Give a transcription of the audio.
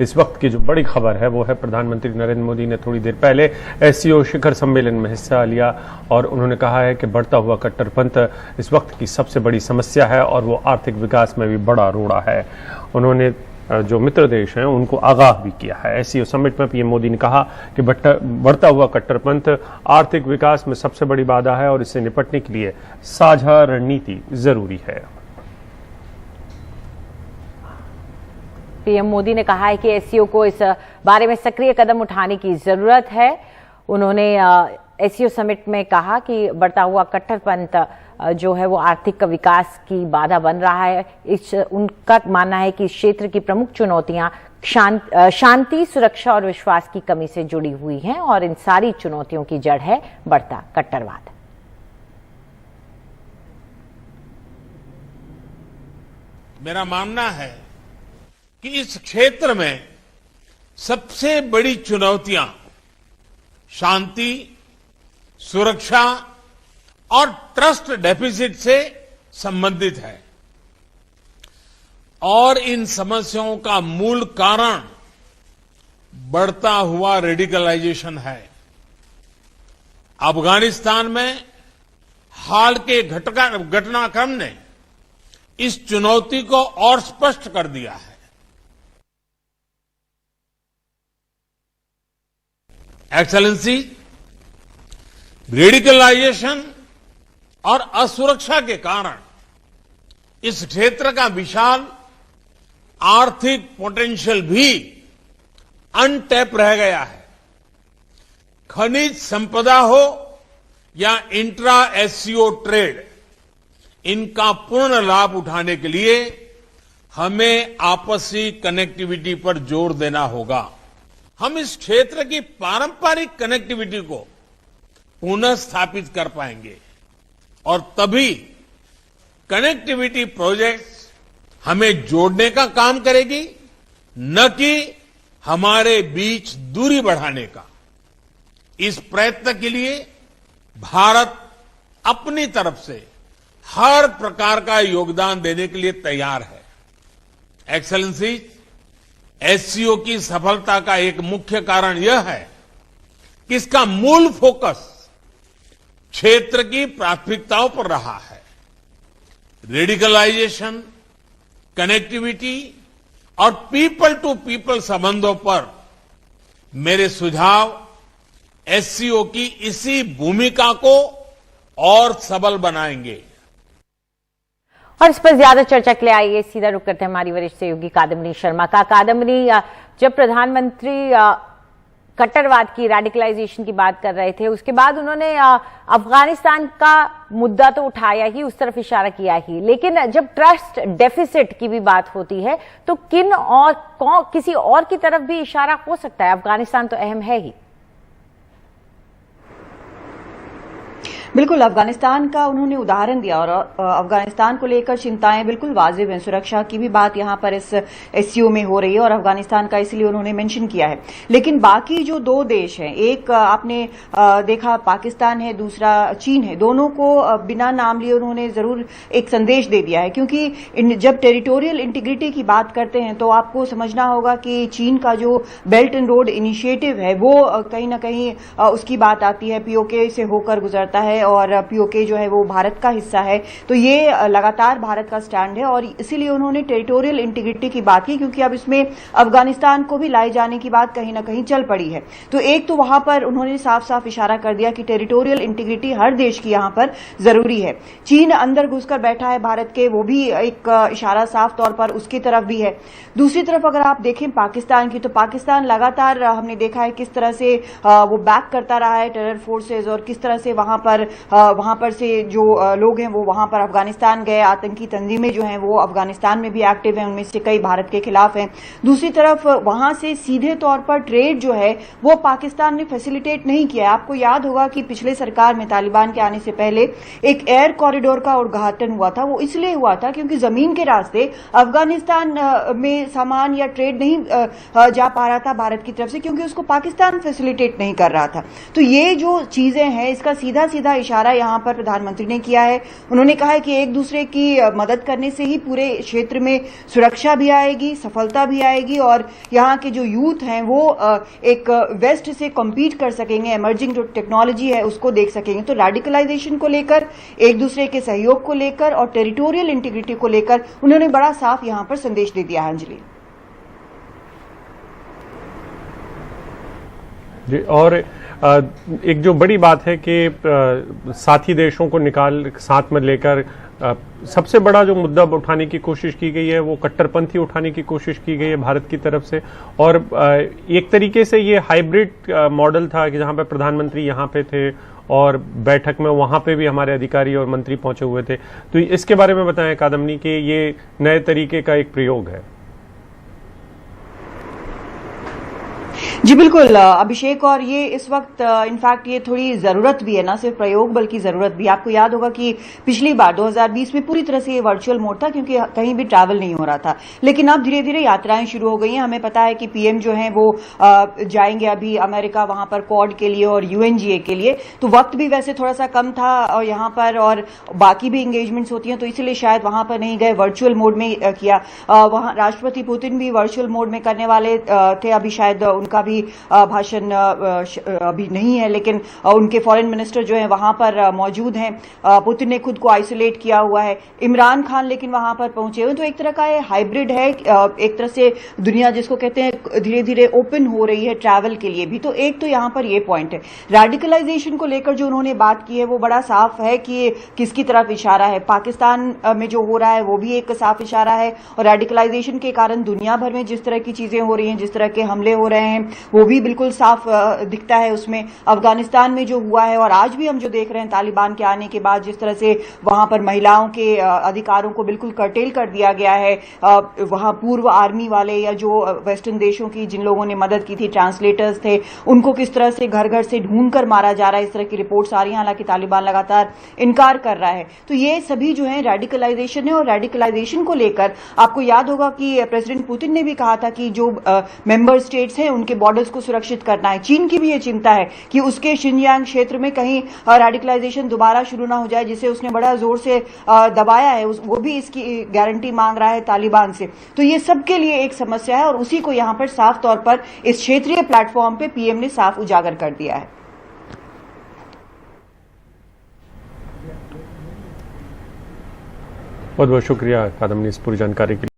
इस वक्त की जो बड़ी खबर है वो है प्रधानमंत्री नरेंद्र मोदी ने थोड़ी देर पहले SCO शिखर सम्मेलन में हिस्सा लिया और उन्होंने कहा है कि बढ़ता हुआ कट्टरपंथ इस वक्त की सबसे बड़ी समस्या है और वो आर्थिक विकास में भी बड़ा रोड़ा है। उन्होंने जो मित्र देश हैं उनको आगाह भी किया है। SCO समिट में पीएम मोदी ने कहा कि बढ़ता हुआ कट्टरपंथ आर्थिक विकास में सबसे बड़ी बाधा है और इससे निपटने के लिए साझा रणनीति जरूरी है। पीएम मोदी ने कहा है कि SCO को इस बारे में सक्रिय कदम उठाने की जरूरत है। उन्होंने SCO समिट में कहा कि बढ़ता हुआ कट्टरपंथ जो है वो आर्थिक विकास की बाधा बन रहा है। उनका मानना है कि इस क्षेत्र की प्रमुख चुनौतियां शांति, सुरक्षा और विश्वास की कमी से जुड़ी हुई हैं और इन सारी चुनौतियों की जड़ है बढ़ता कट्टरवाद। मेरा मानना है कि इस क्षेत्र में सबसे बड़ी चुनौतियां शांति, सुरक्षा और ट्रस्ट डेफिसिट से संबंधित है और इन समस्याओं का मूल कारण बढ़ता हुआ रेडिकलाइजेशन है। अफगानिस्तान में हाल के घटनाक्रम ने इस चुनौती को और स्पष्ट कर दिया है। एक्सेलेंसी, रेडिकलाइजेशन और असुरक्षा के कारण इस क्षेत्र का विशाल आर्थिक पोटेंशियल भी अनटैप रह गया है। खनिज संपदा हो या इंट्रा SCO ट्रेड, इनका पूर्ण लाभ उठाने के लिए हमें आपसी कनेक्टिविटी पर जोर देना होगा। हम इस क्षेत्र की पारंपरिक कनेक्टिविटी को पुनः स्थापित कर पाएंगे और तभी कनेक्टिविटी प्रोजेक्ट्स हमें जोड़ने का काम करेगी, न कि हमारे बीच दूरी बढ़ाने का। इस प्रयत्न के लिए भारत अपनी तरफ से हर प्रकार का योगदान देने के लिए तैयार है। एक्सेलेंसी, SCO की सफलता का एक मुख्य कारण यह है कि इसका मूल फोकस क्षेत्र की प्राथमिकताओं पर रहा है। रेडिकलाइजेशन, कनेक्टिविटी और पीपल टू पीपल संबंधों पर मेरे सुझाव SCO की इसी भूमिका को और सबल बनाएंगे। और इस पर ज्यादा चर्चा के लिए आइए सीधा रुक करते हैं हमारी वरिष्ठ सहयोगी कादम्बिनी शर्मा का। कादम्बिनी, जब प्रधानमंत्री कट्टरवाद की, रेडिकलाइजेशन की बात कर रहे थे, उसके बाद उन्होंने अफगानिस्तान का मुद्दा तो उठाया ही, उस तरफ इशारा किया ही, लेकिन जब ट्रस्ट डेफिसिट की भी बात होती है तो किन और किसी और की तरफ भी इशारा हो सकता है? अफगानिस्तान तो अहम है ही। बिल्कुल, अफगानिस्तान का उन्होंने उदाहरण दिया और अफगानिस्तान को लेकर चिंताएं बिल्कुल वाजिब हैं। सुरक्षा की भी बात यहां पर इस SCO में हो रही है और अफगानिस्तान का इसलिए उन्होंने मेंशन किया है। लेकिन बाकी जो दो देश हैं, एक आपने देखा पाकिस्तान है, दूसरा चीन है, दोनों को बिना नाम लिए उन्होंने जरूर एक संदेश दे दिया है, क्योंकि जब टेरिटोरियल इंटीग्रिटी की बात करते हैं तो आपको समझना होगा कि चीन का जो बेल्ट एंड रोड इनिशिएटिव है वो कहीं ना कहीं उसकी बात आती है, POK से होकर गुजरता है और POK जो है वो भारत का हिस्सा है। तो ये लगातार भारत का स्टैंड है और इसीलिए उन्होंने टेरिटोरियल इंटीग्रिटी की बात की, क्योंकि अब इसमें अफगानिस्तान को भी लाए जाने की बात कहीं ना कहीं चल पड़ी है। तो एक तो वहां पर उन्होंने साफ साफ इशारा कर दिया कि टेरिटोरियल इंटीग्रिटी हर देश की यहां पर जरूरी है। चीन अंदर घुसकर बैठा है भारत के, वो भी एक इशारा साफ तौर पर उसकी तरफ भी है। दूसरी तरफ अगर आप देखें पाकिस्तान की, तो पाकिस्तान लगातार हमने देखा है किस तरह से वो बैक करता रहा है टेरर फोर्सेज और किस तरह से वहां पर से जो लोग हैं वो वहां पर अफगानिस्तान गए। आतंकी तंजीमें जो हैं वो अफगानिस्तान में भी एक्टिव हैं, उनमें से कई भारत के खिलाफ हैं। दूसरी तरफ वहां से सीधे तौर पर ट्रेड जो है वो पाकिस्तान ने फैसिलिटेट नहीं किया। आपको याद होगा कि पिछले सरकार में तालिबान के आने से पहले एक एयर कॉरिडोर का उद्घाटन हुआ था। वो इसलिए हुआ था क्योंकि जमीन के रास्ते अफगानिस्तान में सामान या ट्रेड नहीं जा पा रहा था भारत की तरफ से, क्योंकि उसको पाकिस्तान फैसिलिटेट नहीं कर रहा था। तो ये जो चीजें हैं इसका सीधा सीधा इशारा यहाँ पर प्रधानमंत्री ने किया है। उन्होंने कहा है कि एक दूसरे की मदद करने से ही पूरे क्षेत्र में सुरक्षा भी आएगी, सफलता भी आएगी और यहाँ के जो यूथ हैं वो एक वेस्ट से कम्पीट कर सकेंगे, इमर्जिंग जो टेक्नोलॉजी है उसको देख सकेंगे। तो रेडिकलाइजेशन को लेकर, एक दूसरे के सहयोग को लेकर और टेरिटोरियल इंटीग्रिटी को लेकर उन्होंने बड़ा साफ यहाँ पर संदेश दे दिया है। अंजलि जी, और एक जो बड़ी बात है कि साथी देशों को साथ में लेकर सबसे बड़ा जो मुद्दा उठाने की कोशिश की गई है वो कट्टरपंथी उठाने की कोशिश की गई है भारत की तरफ से। और एक तरीके से ये हाइब्रिड मॉडल था कि जहां पे प्रधानमंत्री यहां पे थे और बैठक में वहां पे भी हमारे अधिकारी और मंत्री पहुंचे हुए थे। तो इसके बारे में बताएं कादम्बनी कि ये नए तरीके का एक प्रयोग है। जी बिल्कुल अभिषेक, और ये इस वक्त इनफैक्ट ये थोड़ी जरूरत भी है, ना सिर्फ प्रयोग बल्कि जरूरत भी। आपको याद होगा कि पिछली बार 2020 में पूरी तरह से ये वर्चुअल मोड था क्योंकि कहीं भी ट्रैवल नहीं हो रहा था, लेकिन अब धीरे धीरे यात्राएं शुरू हो गई हैं। हमें पता है कि पीएम जो है वो जाएंगे अभी अमेरिका, वहां पर क्वाड के लिए और यूएनजीए के लिए। तो वक्त भी वैसे थोड़ा सा कम था और यहाँ पर और बाकी भी एंगेजमेंट्स होती हैं, तो इसलिए शायद वहां पर नहीं गए, वर्चुअल मोड में किया। वहां राष्ट्रपति पुतिन भी वर्चुअल मोड में करने वाले थे, अभी शायद उनका भी भाषण अभी नहीं है, लेकिन उनके फॉरेन मिनिस्टर जो है वहां पर मौजूद हैं। पुतिन ने खुद को आइसोलेट किया हुआ है, इमरान खान लेकिन वहां पर पहुंचे हुए। तो एक तरह का ये हाइब्रिड है, एक तरह से दुनिया जिसको कहते हैं धीरे धीरे ओपन हो रही है ट्रैवल के लिए भी। तो एक तो यहां पर ये पॉइंट है। रेडिकलाइजेशन को लेकर जो उन्होंने बात की है वो बड़ा साफ है कि किसकी तरफ इशारा है। पाकिस्तान में जो हो रहा है वो भी एक साफ इशारा है, और रेडिकलाइजेशन के कारण दुनिया भर में जिस तरह की चीजें हो रही हैं, जिस तरह के हमले हो रहे हैं, वो भी बिल्कुल साफ दिखता है उसमें। अफगानिस्तान में जो हुआ है और आज भी हम जो देख रहे हैं तालिबान के आने के बाद, जिस तरह से वहां पर महिलाओं के अधिकारों को बिल्कुल कर्टेल कर दिया गया है। वहां पूर्व आर्मी वाले या जो वेस्टर्न देशों की जिन लोगों ने मदद की थी, ट्रांसलेटर्स थे, उनको किस तरह से घर घर से ढूंढ कर मारा जा रहा है, इस तरह की रिपोर्ट्स आ रही हैं। हालांकि तालिबान लगातार इनकार कर रहा है। तो ये सभी जो है रेडिकलाइजेशन है, और रेडिकलाइजेशन को लेकर आपको याद होगा कि प्रेसिडेंट पुतिन ने भी कहा था कि जो मेंबर स्टेट्स हैं उनके बॉर्डर्स को सुरक्षित करना है। चीन की भी ये चिंता है कि उसके शिनयांग क्षेत्र में कहीं रेडिकलाइजेशन दोबारा शुरू ना हो जाए, जिसे उसने बड़ा जोर से दबाया है, वो भी इसकी गारंटी मांग रहा है तालिबान से। तो ये सबके लिए एक समस्या है, और उसी को यहां पर साफ तौर पर इस क्षेत्रीय प्लेटफॉर्म पे पीएम ने साफ उजागर कर दिया है। बहुत बहुत शुक्रिया कादम्बनी इस पूरी जानकारी के लिए।